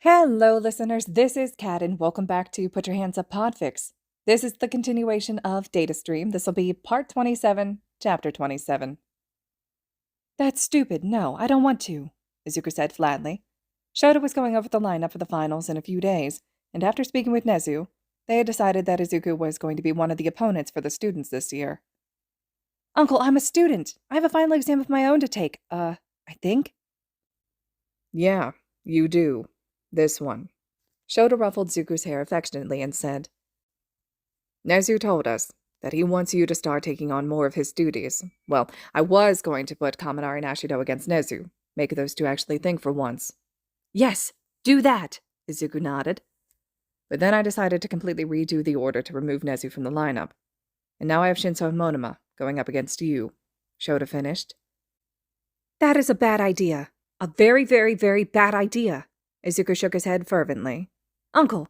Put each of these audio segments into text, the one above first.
Hello, listeners. This is Kat, and welcome back to Put Your Hands Up Podfic. This is the continuation of Datastream. This will be Part 27, Chapter 27. That's stupid. No, I don't want to, Izuku said flatly. Shouto was going over the lineup for the finals in a few days, and after speaking with Nezu, they had decided that Izuku was going to be one of the opponents for the students this year. Uncle, I'm a student. I have a final exam of my own to take, I think. Yeah, you do. This one. Shouta ruffled Zuku's hair affectionately and said, Nezu told us that he wants you to start taking on more of his duties. Well, I was going to put Kaminari and Ashido against Nezu, make those two actually think for once. Yes, do that, Izuku nodded. But then I decided to completely redo the order to remove Nezu from the lineup. And now I have Shinso and Monoma going up against you, Shouta finished. That is a bad idea. A very, very, very bad idea. Izuku shook his head fervently. Uncle,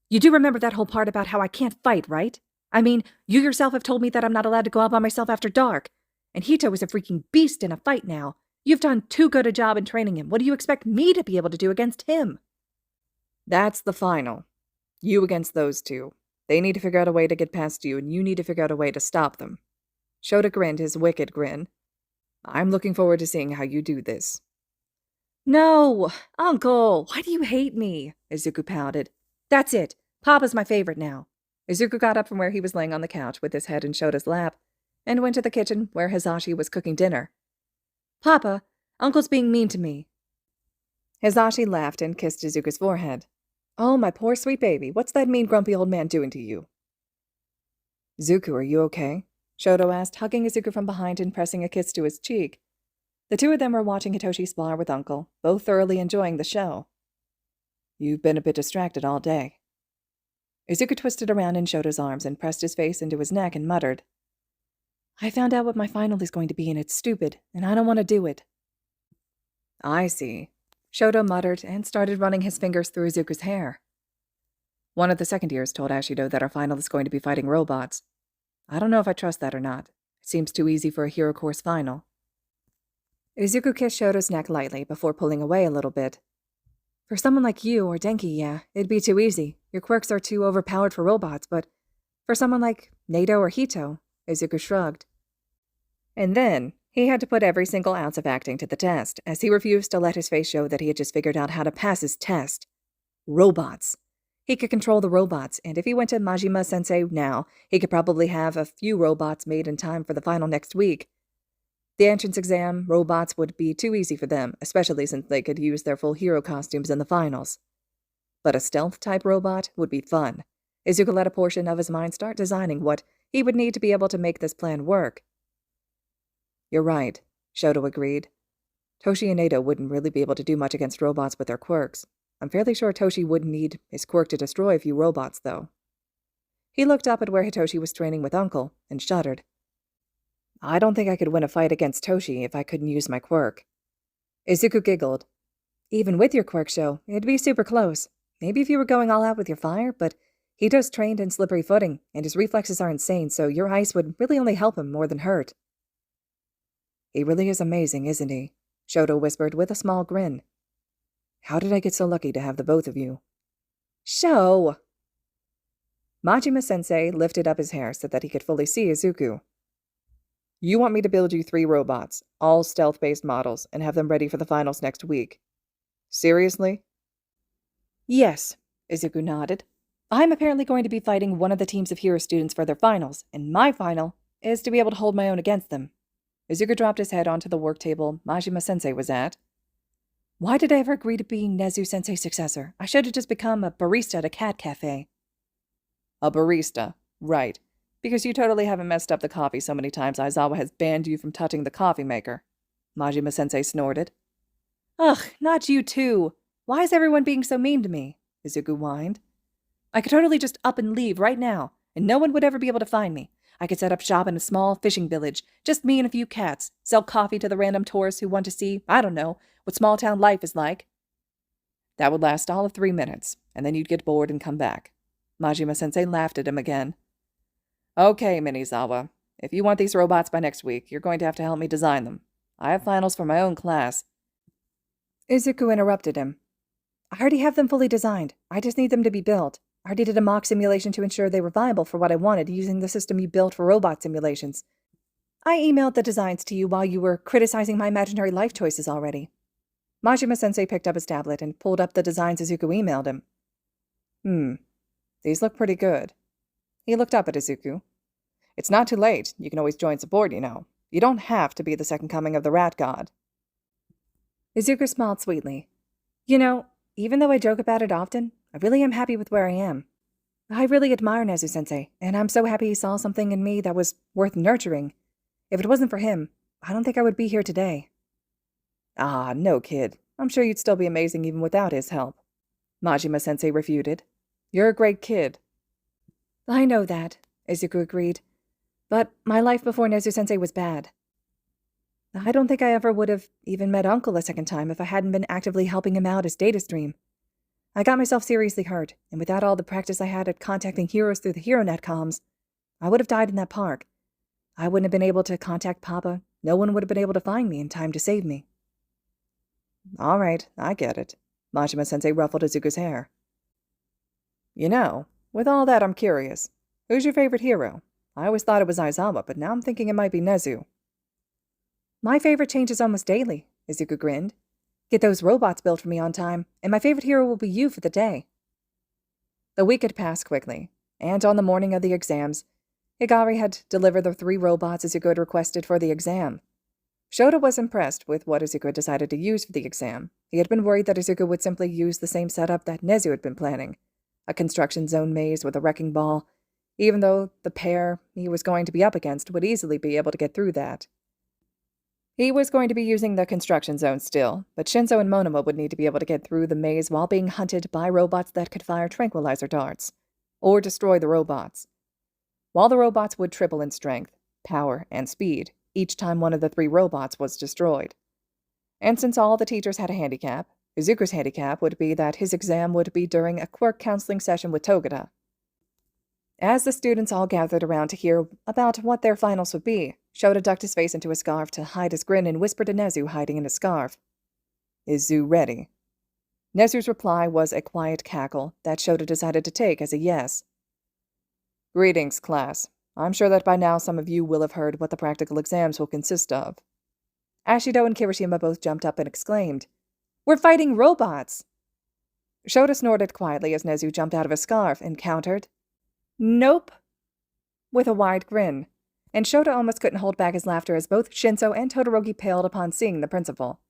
you do remember that whole part about how I can't fight, right? I mean, you yourself have told me that I'm not allowed to go out by myself after dark. And Hito is a freaking beast in a fight now. You've done too good a job in training him. What do you expect me to be able to do against him? That's the final. You against those two. They need to figure out a way to get past you, and you need to figure out a way to stop them. Shouta grinned his wicked grin. I'm looking forward to seeing how you do this. No, Uncle, why do you hate me? Izuku pouted. That's it. Papa's my favorite now. Izuku got up from where he was laying on the couch with his head in Shota's lap and went to the kitchen where Hizashi was cooking dinner. Papa, Uncle's being mean to me. Hizashi laughed and kissed Izuku's forehead. Oh, my poor sweet baby, what's that mean grumpy old man doing to you? Zuku, are you okay? Shouto asked, hugging Izuku from behind and pressing a kiss to his cheek. The two of them were watching Hitoshi spar with Uncle, both thoroughly enjoying the show. You've been a bit distracted all day. Izuku twisted around in Shoto's arms and pressed his face into his neck and muttered, I found out what my final is going to be and it's stupid, and I don't want to do it. I see. Shouto muttered and started running his fingers through Izuku's hair. One of the second years told Ashido that our final is going to be fighting robots. I don't know if I trust that or not. It seems too easy for a hero course final. Izuku kissed Shoto's neck lightly before pulling away a little bit. For someone like you or Denki, yeah, it'd be too easy. Your quirks are too overpowered for robots, but for someone like Nato or Hito, Izuku shrugged. And then he had to put every single ounce of acting to the test, as he refused to let his face show that he had just figured out how to pass his test. Robots. He could control the robots, and if he went to Majima Sensei now, he could probably have a few robots made in time for the final next week. The entrance exam, robots would be too easy for them, especially since they could use their full hero costumes in the finals. But a stealth-type robot would be fun. Izuku let a portion of his mind start designing what he would need to be able to make this plan work. You're right, Shouto agreed. Toshi and Nato wouldn't really be able to do much against robots with their quirks. I'm fairly sure Toshi wouldn't need his quirk to destroy a few robots, though. He looked up at where Hitoshi was training with Uncle and shuddered. I don't think I could win a fight against Toshi if I couldn't use my quirk. Izuku giggled. Even with your quirk show, it'd be super close. Maybe if you were going all out with your fire, but Hito's trained in slippery footing, and his reflexes are insane, so your ice would really only help him more than hurt. He really is amazing, isn't he? Shouto whispered with a small grin. How did I get so lucky to have the both of you? Show! Majima Sensei lifted up his hair so that he could fully see Izuku. You want me to build you 3 robots, all stealth-based models, and have them ready for the finals next week. Seriously? Yes, Izuku nodded. I'm apparently going to be fighting one of the teams of hero students for their finals, and my final is to be able to hold my own against them. Izuku dropped his head onto the work table Majima Sensei was at. Why did I ever agree to being Nezu Sensei's successor? I should have just become a barista at a cat cafe. A barista, right. Because you totally haven't messed up the coffee so many times Aizawa has banned you from touching the coffee maker. Majima Sensei snorted. Ugh, not you too. Why is everyone being so mean to me? Izuku whined. I could totally just up and leave right now, and no one would ever be able to find me. I could set up shop in a small fishing village, just me and a few cats, sell coffee to the random tourists who want to see, I don't know, what small-town life is like. That would last all of 3 minutes, and then you'd get bored and come back. Majima Sensei laughed at him again. Okay, Minizawa. If you want these robots by next week, you're going to have to help me design them. I have finals for my own class. Izuku interrupted him. I already have them fully designed. I just need them to be built. I already did a mock simulation to ensure they were viable for what I wanted using the system you built for robot simulations. I emailed the designs to you while you were criticizing my imaginary life choices already. Majima Sensei picked up his tablet and pulled up the designs Izuku emailed him. These look pretty good. He looked up at Izuku. It's not too late. You can always join support, you know. You don't have to be the second coming of the rat god. Izuku smiled sweetly. You know, even though I joke about it often, I really am happy with where I am. I really admire Nezu-sensei, and I'm so happy he saw something in me that was worth nurturing. If it wasn't for him, I don't think I would be here today. Ah, no, kid. I'm sure you'd still be amazing even without his help. Majima Sensei refuted. You're a great kid. I know that, Izuku agreed. But my life before Nezu-sensei was bad. I don't think I ever would have even met Uncle a second time if I hadn't been actively helping him out as Datastream. I got myself seriously hurt, and without all the practice I had at contacting heroes through the HeroNet comms, I would have died in that park. I wouldn't have been able to contact Papa. No one would have been able to find me in time to save me. All right, I get it. Majima Sensei ruffled Izuku's hair. You know, with all that, I'm curious. Who's your favorite hero? I always thought it was Aizawa, but now I'm thinking it might be Nezu. My favorite changes almost daily, Izuku grinned. Get those robots built for me on time, and my favorite hero will be you for the day. The week had passed quickly, and on the morning of the exams, Higari had delivered the 3 robots Izuku had requested for the exam. Shouta was impressed with what Izuku had decided to use for the exam. He had been worried that Izuku would simply use the same setup that Nezu had been planning, a construction zone maze with a wrecking ball, even though the pair he was going to be up against would easily be able to get through that. He was going to be using the construction zone still, but Shinso and Monoma would need to be able to get through the maze while being hunted by robots that could fire tranquilizer darts, or destroy the robots. While the robots would triple in strength, power, and speed each time one of the 3 robots was destroyed. And since all the teachers had a handicap, Izuku's handicap would be that his exam would be during a quirk counseling session with Togata. As the students all gathered around to hear about what their finals would be, Shouta ducked his face into a scarf to hide his grin and whispered to Nezu hiding in his scarf. Is Zu ready? Nezu's reply was a quiet cackle that Shouta decided to take as a yes. Greetings, class. I'm sure that by now some of you will have heard what the practical exams will consist of. Ashido and Kirishima both jumped up and exclaimed, We're fighting robots! Shouta snorted quietly as Nezu jumped out of his scarf and countered, Nope, with a wide grin, and Shouta almost couldn't hold back his laughter as both Shinso and Todoroki paled upon seeing the principal.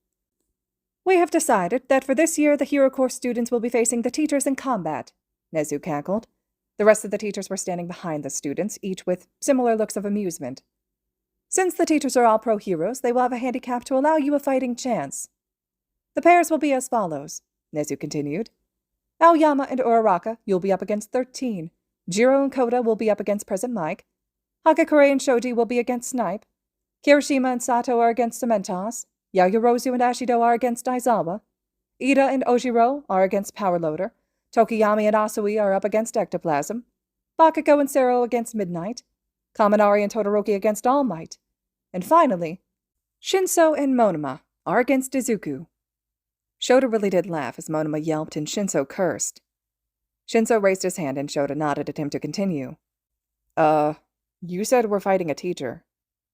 We have decided that for this year the Hero Course students will be facing the teachers in combat, Nezu cackled. The rest of the teachers were standing behind the students, each with similar looks of amusement. Since the teachers are all pro-heroes, they will have a handicap to allow you a fighting chance. The pairs will be as follows, Nezu continued. Aoyama and Uraraka, you'll be up against 13. Jiro and Koda will be up against Present Mike. Hagakure and Shoji will be against Snipe. Kirishima and Sato are against Cementos. Yayorozu and Ashido are against Aizawa. Ida and Ojiro are against Power Loader. Tokiyami and Asui are up against Ectoplasm. Bakugo and Sero against Midnight. Kaminari and Todoroki against All Might. And finally, Shinso and Monoma are against Izuku. Shouta really did laugh as Monoma yelped and Shinso cursed. Shinso raised his hand and Shouta nodded at him to continue. You said we're fighting a teacher.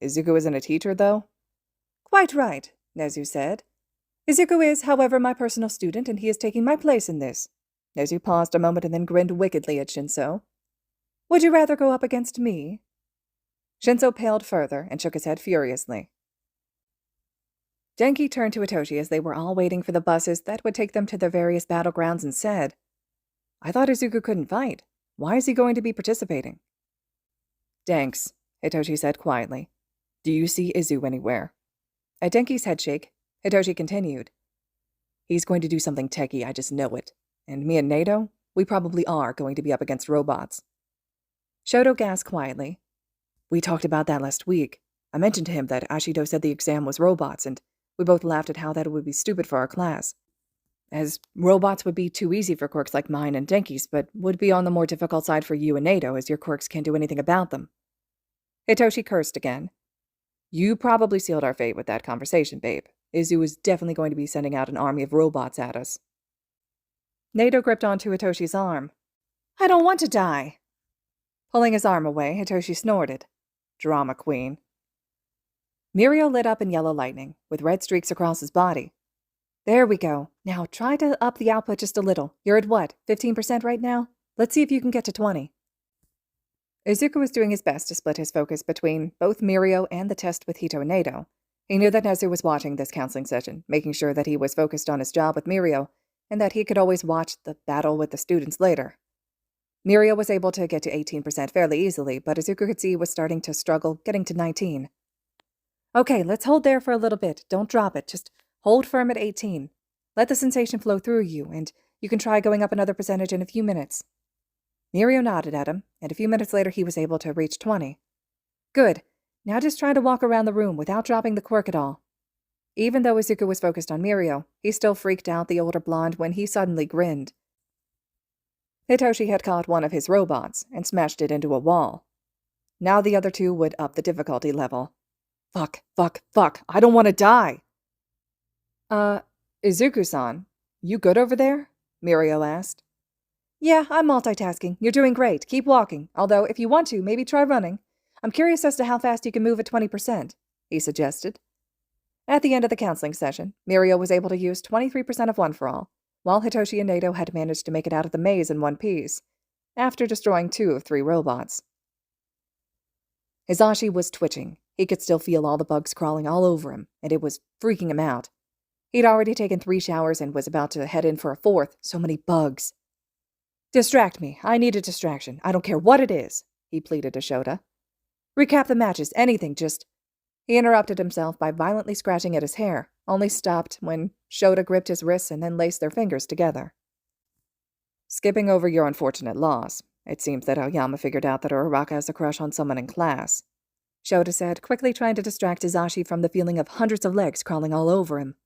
Izuku isn't a teacher, though? Quite right, Nezu said. Izuku is, however, my personal student, and he is taking my place in this. Nezu paused a moment and then grinned wickedly at Shinso. Would you rather go up against me? Shinso paled further and shook his head furiously. Denki turned to Hitoshi as they were all waiting for the buses that would take them to their various battlegrounds and said, I thought Izuku couldn't fight. Why is he going to be participating? Danks, Hitoshi said quietly. Do you see Izu anywhere? At Denki's headshake, Hitoshi continued. He's going to do something techie, I just know it. And me and Nato, we probably are going to be up against robots. Shouto gasped quietly. We talked about that last week. I mentioned to him that Ashido said the exam was robots, and we both laughed at how that would be stupid for our class. As robots would be too easy for quirks like mine and Denki's, but would be on the more difficult side for you and Nato, as your quirks can't do anything about them. Hitoshi cursed again. You probably sealed our fate with that conversation, babe. Izu is definitely going to be sending out an army of robots at us. Nato gripped onto Hitoshi's arm. I don't want to die. Pulling his arm away, Hitoshi snorted. Drama queen. Mirio lit up in yellow lightning, with red streaks across his body. There we go. Now try to up the output just a little. You're at what, 15% right now? Let's see if you can get to 20. Izuku was doing his best to split his focus between both Mirio and the test with Hito and Nato. He knew that Nezu was watching this counseling session, making sure that he was focused on his job with Mirio, and that he could always watch the battle with the students later. Mirio was able to get to 18% fairly easily, but Izuku could see he was starting to struggle getting to 19. Okay, let's hold there for a little bit. Don't drop it. Just hold firm at 18. Let the sensation flow through you, and you can try going up another percentage in a few minutes. Mirio nodded at him, and a few minutes later he was able to reach 20. Good. Now just try to walk around the room without dropping the quirk at all. Even though Izuku was focused on Mirio, he still freaked out the older blonde when he suddenly grinned. Hitoshi had caught one of his robots and smashed it into a wall. Now the other two would up the difficulty level. Fuck, I don't want to die! Izuku-san, you good over there? Mirio asked. Yeah, I'm multitasking. You're doing great. Keep walking. Although, if you want to, maybe try running. I'm curious as to how fast you can move at 20%, he suggested. At the end of the counseling session, Mirio was able to use 23% of One for All, while Hitoshi and Nato had managed to make it out of the maze in one piece, after destroying 2 of 3 robots. Hisashi was twitching. He could still feel all the bugs crawling all over him, and it was freaking him out. He'd already taken 3 showers and was about to head in for a 4th, so many bugs. Distract me. I need a distraction. I don't care what it is, he pleaded to Shouta. Recap the matches, anything, just... He interrupted himself by violently scratching at his hair, only stopped when Shouta gripped his wrists and then laced their fingers together. Skipping over your unfortunate loss, it seems that Aoyama figured out that Uraraka has a crush on someone in class, Shouta said, quickly trying to distract Hisashi from the feeling of hundreds of legs crawling all over him.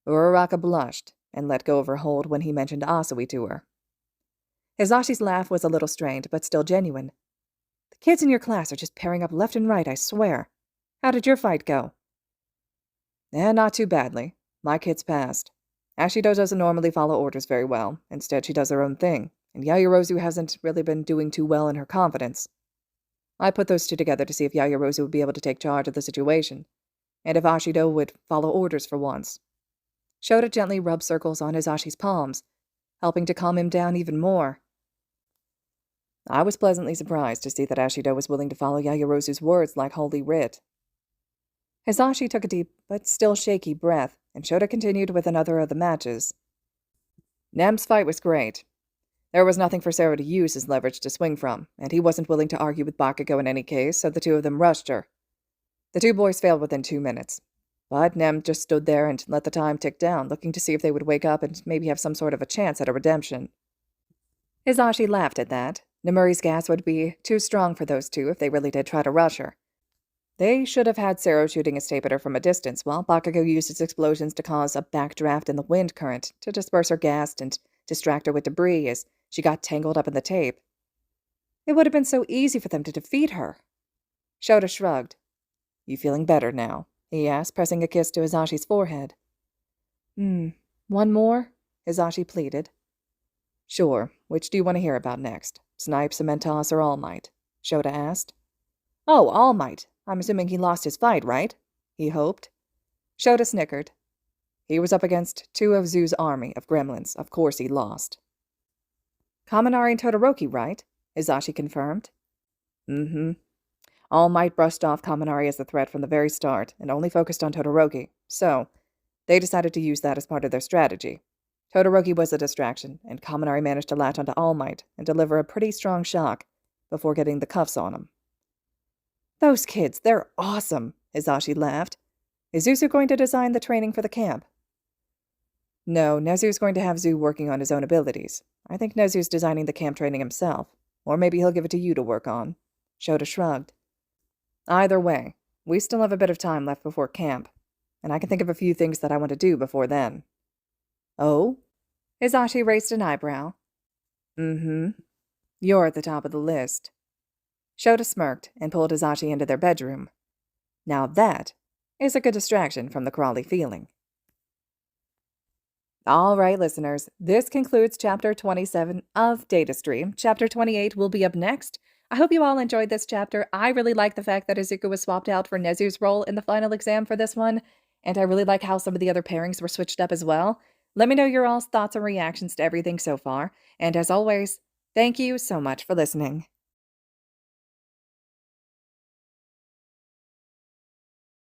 Uraraka blushed and let go of her hold when he mentioned Asui to her. Hisashi's laugh was a little strained, but still genuine. The kids in your class are just pairing up left and right, I swear. How did your fight go? Not too badly. My kid's passed. Ashido doesn't normally follow orders very well. Instead, she does her own thing, and Yaoyorozu hasn't really been doing too well in her confidence. I put those two together to see if Yaoyorozu would be able to take charge of the situation, and if Ashido would follow orders for once. Shouta gently rubbed circles on Hisashi's palms, helping to calm him down even more. I was pleasantly surprised to see that Ashido was willing to follow Yaoyorozu's words like Holy Writ. Hisashi took a deep, but still shaky breath, and Shouta continued with another of the matches. Nem's fight was great. There was nothing for Sero to use as leverage to swing from, and he wasn't willing to argue with Bakugo in any case, so the two of them rushed her. The 2 boys failed within 2 minutes, but Nem just stood there and let the time tick down, looking to see if they would wake up and maybe have some sort of a chance at a redemption. Hisashi laughed at that. Nemuri's gas would be too strong for those two if they really did try to rush her. They should have had Sero shooting his tape at her from a distance, while Bakugo used his explosions to cause a backdraft in the wind current to disperse her gas and distract her with debris as she got tangled up in the tape. It would have been so easy for them to defeat her. Shouta shrugged. You feeling better now? He asked, pressing a kiss to Hisashi's forehead. One more? Hisashi pleaded. Sure. Which do you want to hear about next? Snipe, Cementos, or All Might? Shouta asked. Oh, All Might. I'm assuming he lost his fight, right? He hoped. Shouta snickered. He was up against 2 of Zu's army of gremlins. Of course he lost. Kaminari and Todoroki, right? Hisashi confirmed. All Might brushed off Kaminari as a threat from the very start, and only focused on Todoroki, so they decided to use that as part of their strategy. Todoroki was a distraction, and Kaminari managed to latch onto All Might and deliver a pretty strong shock before getting the cuffs on him. Those kids, they're awesome, Hisashi laughed. Is Zuzu going to design the training for the camp? No, Nezu's going to have Zu working on his own abilities. I think Nezu's designing the camp training himself, or maybe he'll give it to you to work on. Shouta shrugged. Either way, we still have a bit of time left before camp, and I can think of a few things that I want to do before then. Oh? Hisashi raised an eyebrow. You're at the top of the list. Shouta smirked and pulled Hisashi into their bedroom. Now that is a good distraction from the crawly feeling. All right, listeners, this concludes Chapter 27 of Datastream. Chapter 28 will be up next. I hope you all enjoyed this chapter. I really like the fact that Izuku was swapped out for Nezu's role in the final exam for this one, and I really like how some of the other pairings were switched up as well. Let me know your all's thoughts and reactions to everything so far, and as always, thank you so much for listening.